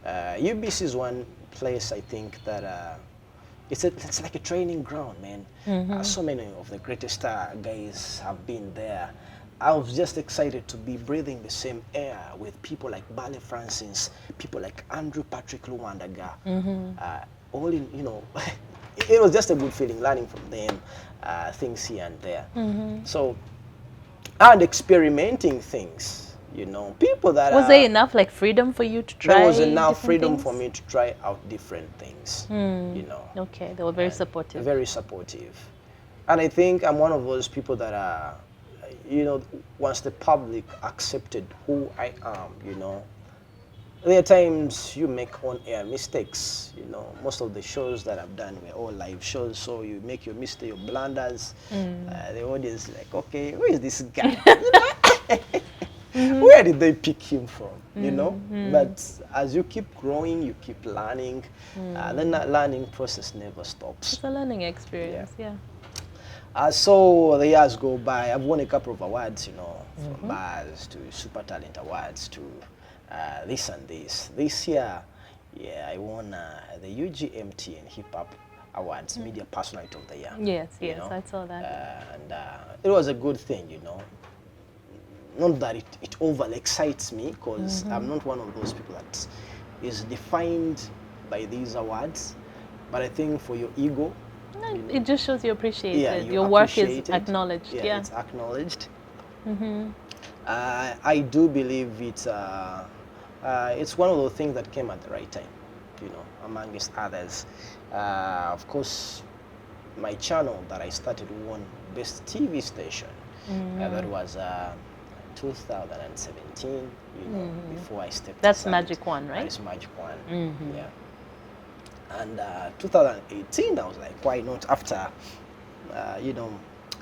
UBC is one place I think that it's like a training ground, man. So many of the greatest guys have been there. I was just excited to be breathing the same air with people like Bale Francis, people like Andrew Patrick Luwandaga. All in, it was just a good feeling learning from them, things here and there. So, and experimenting things. People that was there enough like freedom for you to try? There was enough freedom things? for me to try out different things. Okay, they were very supportive. Very supportive, and I think I'm one of those people that are, once the public accepted who I am, there are times you make on-air mistakes. Most of the shows that I've done were all live shows, so you make your mistake, your blunders. The audience is like, okay, who is this guy? Where did they pick him from? But as you keep growing, you keep learning. Then that learning process never stops. It's a learning experience, yeah. So the years go by. I've won a couple of awards, from BARS to Super Talent Awards to this and this. This year, I won the UGMT and Hip Hop Awards, Media Personality of the Year. Yes, I saw that. And it was a good thing, Not that it overly excites me, because I'm not one of those people that is defined by these awards. But I think for your ego, it just shows you appreciate yeah, it. you Your work appreciate is acknowledged. Yeah, it's acknowledged. I do believe it's one of those things that came at the right time, amongst others. Of course, my channel that I started won Best TV Station. That was 2017, before I stepped That's aside. Magic One, right? That's Magic One, yeah. And 2018, I was like, why not? After,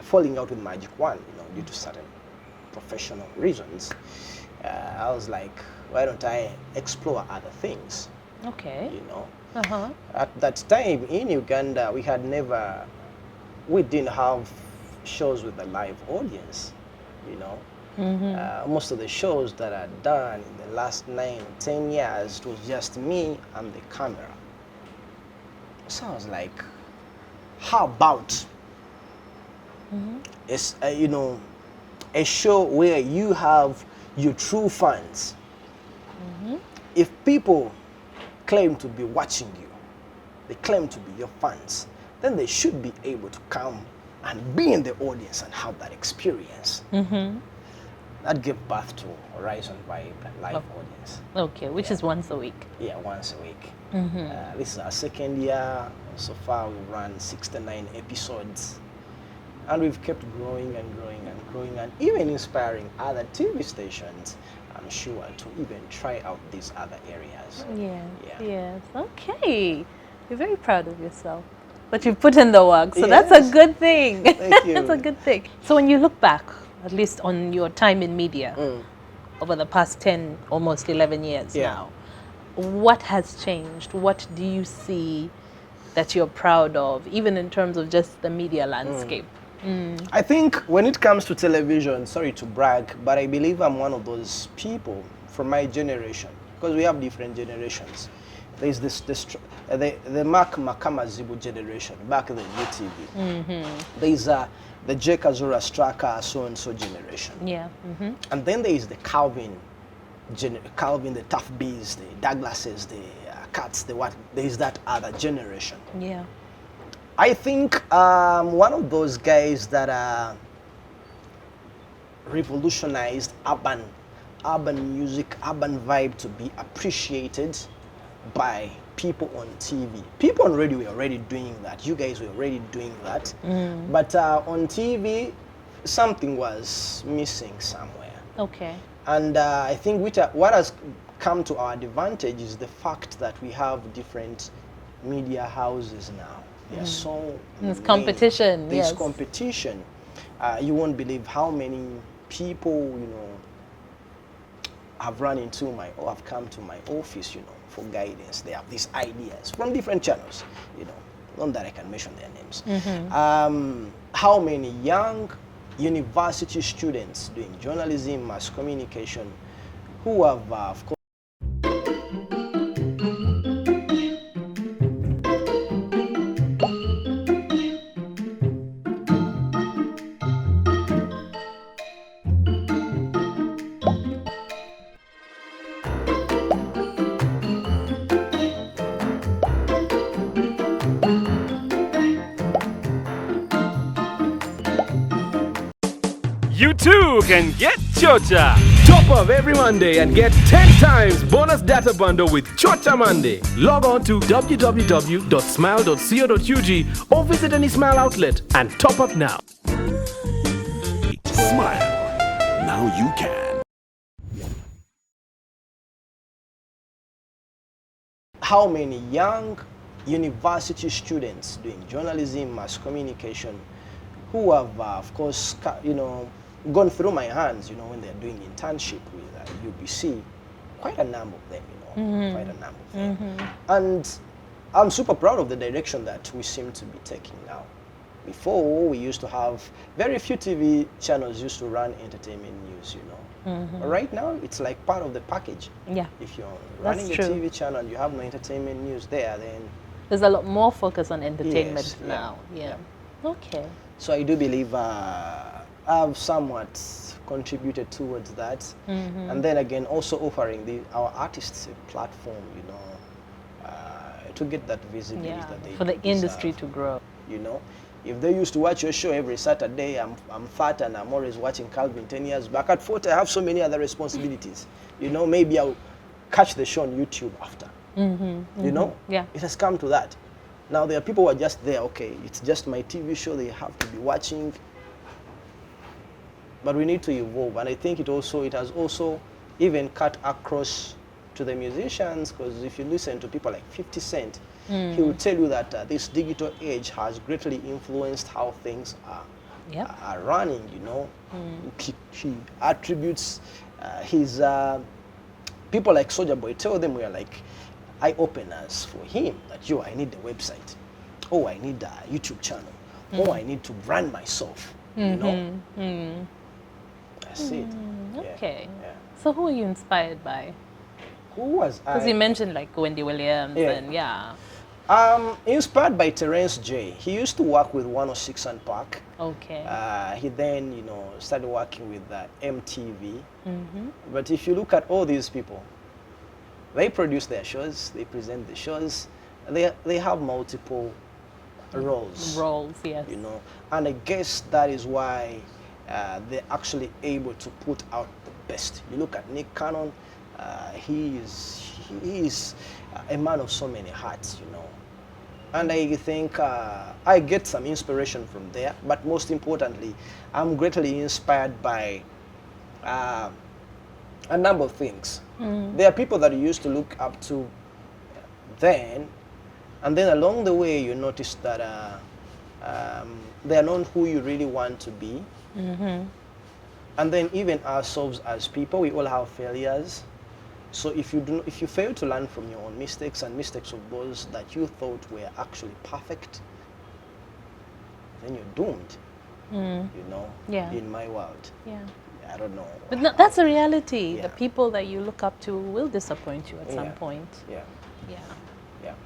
falling out with Magic One, due to certain professional reasons, I was like, why don't I explore other things? Okay. At that time in Uganda, we didn't have shows with a live audience, Most of the shows that are done in the last 9-10 years, it was just me and the camera. So I was like, how about it's a show where you have your true fans. If people claim to be watching you, they claim to be your fans, then they should be able to come and be in the audience and have that experience. That gave birth to Horizon Vibe live audience. Okay, which is once a week. Yeah, once a week. This is our second year. So far, we've run 69 episodes. And we've kept growing and growing and growing, and even inspiring other TV stations, I'm sure, to even try out these other areas. Yes. Okay. You're very proud of yourself. But you've put in the work, so that's a good thing. Thank you. That's a good thing. So when you look back, at least on your time in media, over the past 10, almost 11 years now, what has changed? What do you see that you're proud of, even in terms of just the media landscape? I think when it comes to television, sorry to brag, but I believe I'm one of those people from my generation, because we have different generations. There's the Mark Makamazibu generation, back then UTV. There's the Jake Azura Straka so-and-so generation. And then there is the Calvin, the Tough Bees, the Douglases, the Cats, there is that other generation. I think one of those guys that revolutionized urban music, urban vibe to be appreciated by people on TV. People on radio were already doing that. You guys were already doing that. But on TV, something was missing somewhere. Okay. And I think what has come to our advantage is the fact that we have different media houses now. There's so There's competition. There's competition. You won't believe how many people, have run into have come to my office, for guidance. They have these ideas from different channels, not that I can mention their names. How many young university students doing journalism, mass communication, who have, of course, you too can get Chocha. Top up every Monday and get 10 times bonus data bundle with Chocha Monday. Log on to www.smile.co.ug or visit any Smile outlet and top up now. Smile. Now you can. How many young university students doing journalism, mass communication, who have, of course, gone through my hands, when they're doing internship with UBC, quite a number of them, quite a number of them. And I'm super proud of the direction that we seem to be taking now. Before, we used to have very few TV channels used to run entertainment news, But right now, it's like part of the package. Yeah. If you're running a TV channel and you have no entertainment news there, then there's a lot more focus on entertainment Yes, now. Yeah. Okay. so I do believe I've somewhat contributed towards that. And then again, also offering our artists a platform, to get that visibility Yeah. that they For the industry deserve, to grow. If they used to watch your show every Saturday, I'm fat and I'm always watching Calvin 10 years back. At 40, I have so many other responsibilities. Maybe I'll catch the show on YouTube after. Yeah. It has come to that. Now there are people who are just there, okay, it's just my TV show they have to be watching. But we need to evolve, and I think it has also even cut across to the musicians, because if you listen to people like 50 Cent, he will tell you that this digital age has greatly influenced how things are running, He attributes his people like Soulja Boy, tell them we are like eye-openers for him, that I need a website. Oh, I need a YouTube channel. Oh, I need to brand myself, That's it. Okay. Yeah. So who are you inspired by? Who was I? Because you mentioned like Wendy Williams and Inspired by Terence J. He used to work with 106 and Park. Okay. He then, started working with MTV. But if you look at all these people, they produce their shows, they present the shows, they have multiple roles. Yes. And I guess that is why they're actually able to put out the best. You look at Nick Cannon, he is a man of so many hats, And I think I get some inspiration from there, but most importantly, I'm greatly inspired by a number of things. There are people that you used to look up to then, and then along the way you notice that they are not who you really want to be. And then even ourselves as people, we all have failures. So if you fail to learn from your own mistakes and mistakes of those that you thought were actually perfect, then you're doomed. Yeah. In my world. Yeah. I don't know. But no, that's a reality. Yeah. The people that you look up to will disappoint you at some point. Yeah. Yeah. Yeah.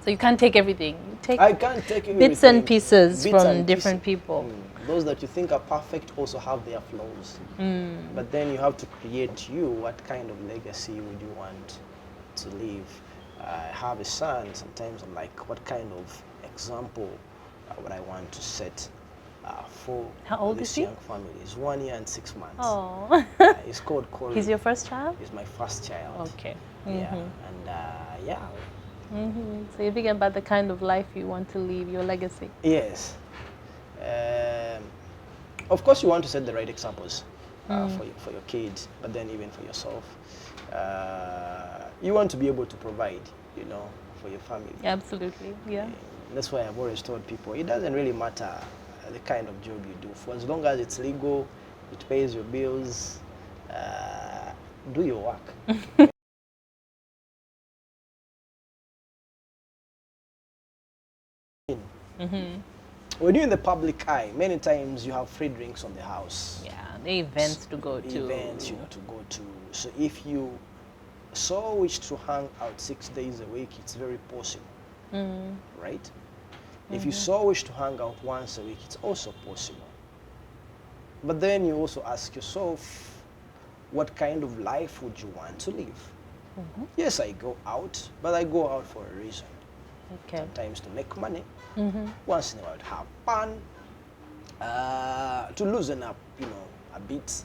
So you can't take everything. You take I can't take bits and everything. pieces Bits from and different pieces. people. Those that you think are perfect also have their flaws. But then you have to create what kind of legacy would you want to leave? I have a son. Sometimes I'm like, what kind of example would I want to set for How old this is he? young family? He's 1 year and 6 months. Oh. He's called Corey. He's your first child? He's my first child. Okay. Yeah. And yeah. So you're thinking about the kind of life you want to leave, your legacy. Yes. Of course, you want to set the right examples for your kids, but then even for yourself. You want to be able to provide, for your family. Absolutely, yeah. That's why I've always told people, it doesn't really matter the kind of job you do. For as long as it's legal, it pays your bills, do your work. When you're in the public eye, many times you have free drinks on the house. Yeah, the events to go to. Events, to go to. So if you so wish to hang out 6 days a week, it's very possible, right? If you so wish to hang out once a week, it's also possible. But then you also ask yourself, what kind of life would you want to live? Yes, I go out, but I go out for a reason. Okay. Sometimes to make money, once in a while to have fun, to loosen up, a bit.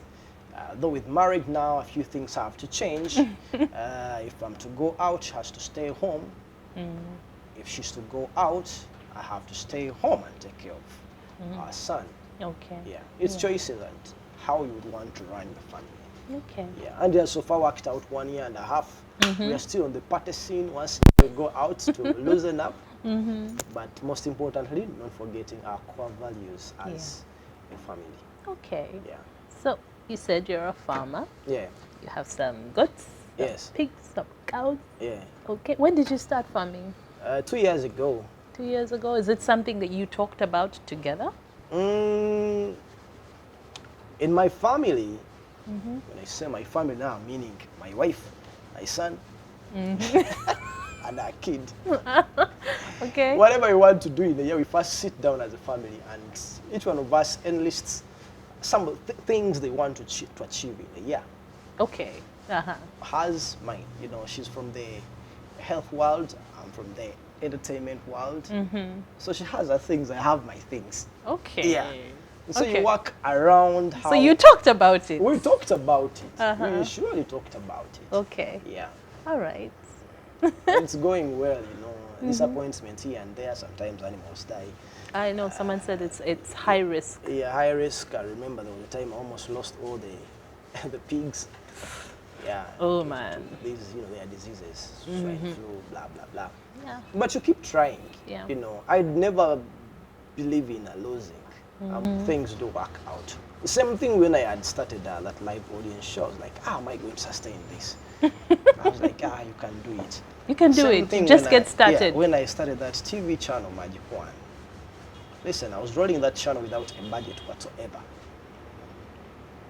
Though with marriage now, a few things have to change. If I'm to go out, she has to stay home. If she's to go out, I have to stay home and take care of our son. Okay. Yeah, it's choices and how you would want to run the family. Okay. Yeah, and so far worked out 1 year and a half. We are still on the party scene once we go out to loosen up. But most importantly, not forgetting our core values as a family. Okay. Yeah. So you said you're a farmer. Yeah. You have some goats, some Yes. pigs, some cows. Yeah. Okay. When did you start farming? 2 years ago. 2 years ago. Is it something that you talked about together? In my family, when I say my family now, meaning my wife, my son, and our kid. Okay. Whatever we want to do in the year, we first sit down as a family, and each one of us enlists some of the things they want to achieve in a year. Okay. Hers, mine. She's from the health world, I'm from the entertainment world. So she has her things, I have my things. Okay. Yeah. So Okay. you work around how... So you talked about it. We talked about it. We surely talked about it. Okay. Yeah. All right. It's going well, Disappointment here and there. Sometimes animals die. I know someone said it's high risk. Yeah, high risk. I remember there was a time I almost lost all the the pigs. Yeah. Oh man. These, their diseases, swine flu, blah blah blah. Yeah. But you keep trying. Yeah. I'd never believe in a losing. Things do work out. The same thing when I had started that live audience show. I was like, how am I going to sustain this? I was like, you can do it. You can do Same it. thing Just when get started. Yeah, when I started that TV channel, Magic One. Listen, I was running that channel without a budget whatsoever.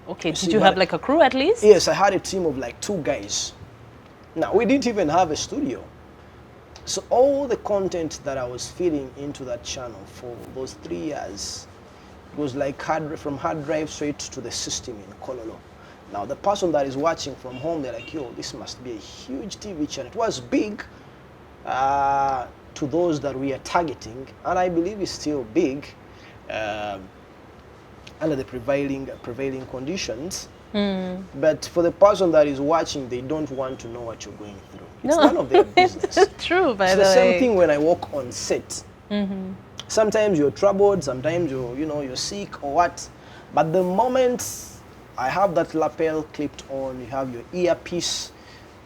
Okay. see, Did you but- have like a crew at least? Yes, I had a team of like 2 guys. Now, we didn't even have a studio. So all the content that I was feeding into that channel for those 3 years, it was like from hard drive straight to the system in Kololo. Now, the person that is watching from home, they're like, yo, this must be a huge TV channel. It was big to those that we are targeting, and I believe it's still big under the prevailing conditions. But for the person that is watching, they don't want to know what you're going through. It's none of their business. True, by It's the the way. same thing when I walk on set. Sometimes you're troubled, sometimes you're sick or what. But the moment I have that lapel clipped on, you have your earpiece.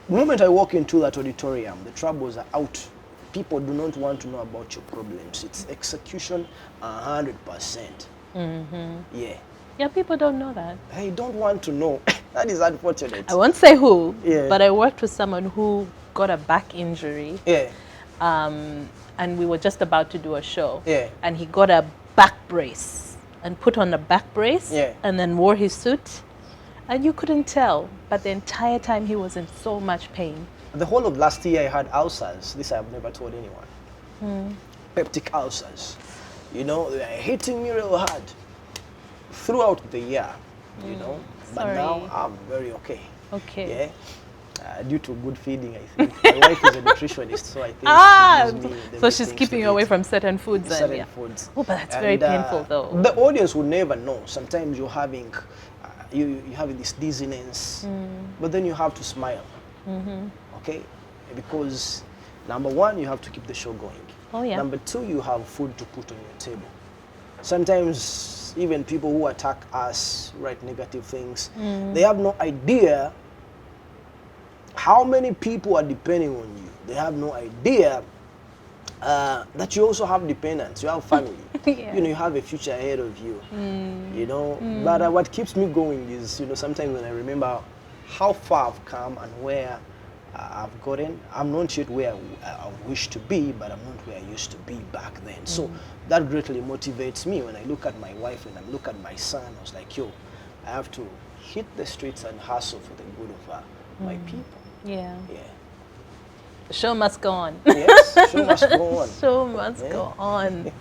The moment I walk into that auditorium, the troubles are out. People do not want to know about your problems. It's execution 100%. Yeah. Yeah, people don't know that. They don't want to know. That is unfortunate. I won't say who, Yeah. but I worked with someone who got a back injury. Yeah. And we were just about to do a show. Yeah. And he got a back brace and put on a back brace. Yeah. And then wore his suit. And you couldn't tell, but the entire time he was in so much pain. The whole of last year I had ulcers. This I've never told anyone. Peptic ulcers. They are hitting me real hard throughout the year, But Sorry. now I'm very okay. Okay. Yeah. Due to good feeding, I think. My wife is a nutritionist, so I think she gives me the So right she's things keeping to you away eat. from certain foods. Certain and, yeah. foods. Oh, but that's very And, painful though. The audience would never know. Sometimes you're having, you having this dizziness, but then you have to smile. Okay, because number one, you have to keep the show going. Oh, yeah. Number two, you have food to put on your table. Sometimes even people who attack us, write negative things, they have no idea how many people are depending on you. They have no idea that you also have dependents, you have family. Yeah. You have a future ahead of you. But what keeps me going is, sometimes when I remember how far I've come and where I've gotten, I'm not yet where I wish to be, but I'm not where I used to be back then. So that greatly motivates me when I look at my wife and I look at my son. I was like, yo, I have to hit the streets and hustle for the good of my people. Yeah. Yeah. The show must go on. Yes, show must go on. Show must go on.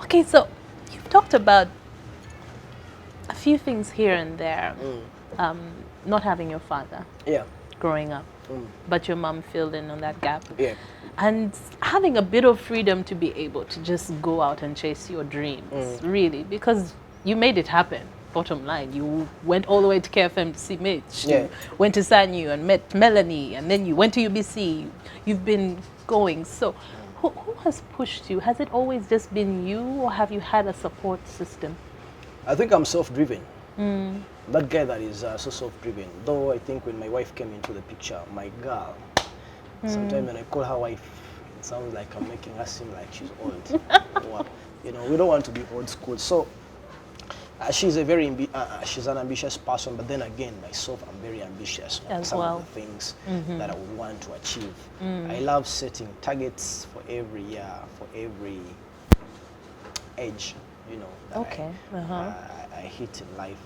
Okay, so you've talked about a few things here and there. Not having your father Yeah. growing up, but your mom filled in on that gap. Yeah. And having a bit of freedom to be able to just go out and chase your dreams, really, because you made it happen. Bottom line, you went all the way to KFM to see Mitch. Yeah. You went to SANU and met Melanie, and then you went to UBC. You've been going. So, who has pushed you? Has it always just been you, or have you had a support system? I think I'm self-driven. That guy that is so self-driven. Though I think when my wife came into the picture, my girl, sometimes when I call her wife, it sounds like I'm making her seem like she's old. Or, you know, we don't want to be old school. So she's a she's an ambitious person, but then again, myself, I'm very ambitious on As some well. of the things that I would want to achieve. I love setting targets for every year, for every age, you know, that Okay. I hit in life.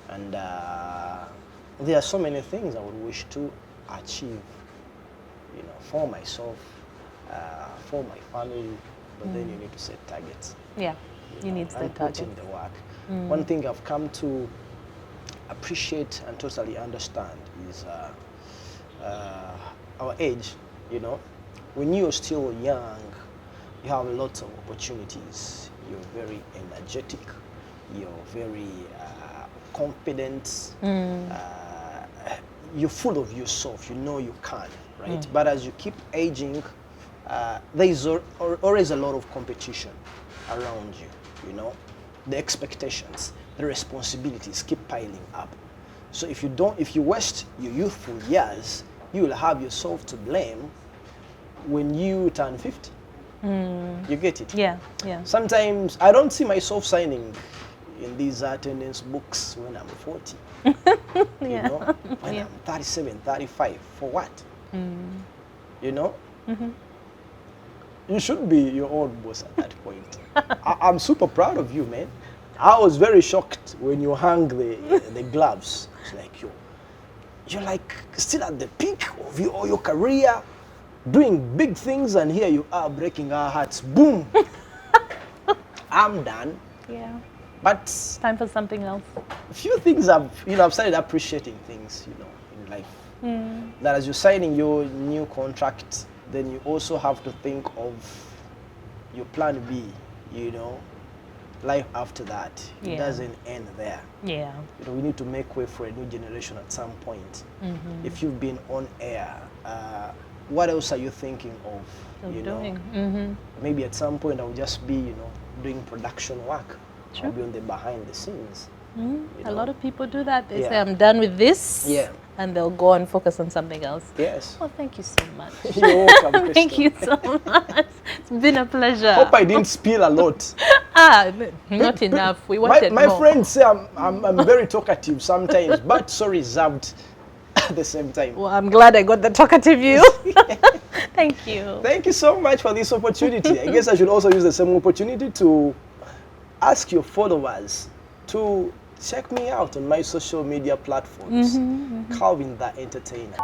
And there are so many things I would wish to achieve, you know, for myself, for my family, but then you need to set targets. Yeah, you need And that put target. in the work. One thing I've come to appreciate and totally understand is our age, you know. When you're still young, you have lots of opportunities. You're very energetic. You're very confident. You're full of yourself. You know you can, right? But as you keep aging, there is always a lot of competition around you, you know. The expectations, the responsibilities keep piling up. So if you waste your youthful years, you will have yourself to blame when you turn 50. You get it? Yeah, yeah. Sometimes I don't see myself signing in these attendance books when I'm 40. You know, when I'm 37, 35, for what? You know? You should be your own boss at that point. I'm super proud of you, man. I was very shocked when you hung the gloves. It's like, you're like still at the peak of your career, doing big things, and here you are breaking our hearts. Boom! I'm done. Yeah. But Time for something else. a few things I've started appreciating things, you know, in life. That as you're signing your new contract, then you also have to think of your plan B, you know, life after that. It Yeah. doesn't end there. Yeah. You know, we need to make way for a new generation at some point. If you've been on air, what else are you thinking of? You know, maybe at some point I'll just be, you know, doing production work. Sure. I'll be on the behind the scenes. You A know? lot of people do that. They say, Yeah. I'm done with this. Yeah. And they'll go and focus on something else. Yes. Well, thank you so much. You're welcome, Thank Crystal. you so much. It's been a pleasure. Hope I didn't spill a lot. Not enough. We wanted My more. friends say I'm very talkative sometimes, but so reserved at the same time. Well, I'm glad I got the talkative you. Thank you. Thank you so much for this opportunity. I guess I should also use the same opportunity to ask your followers to check me out on my social media platforms. Calvin the Entertainer.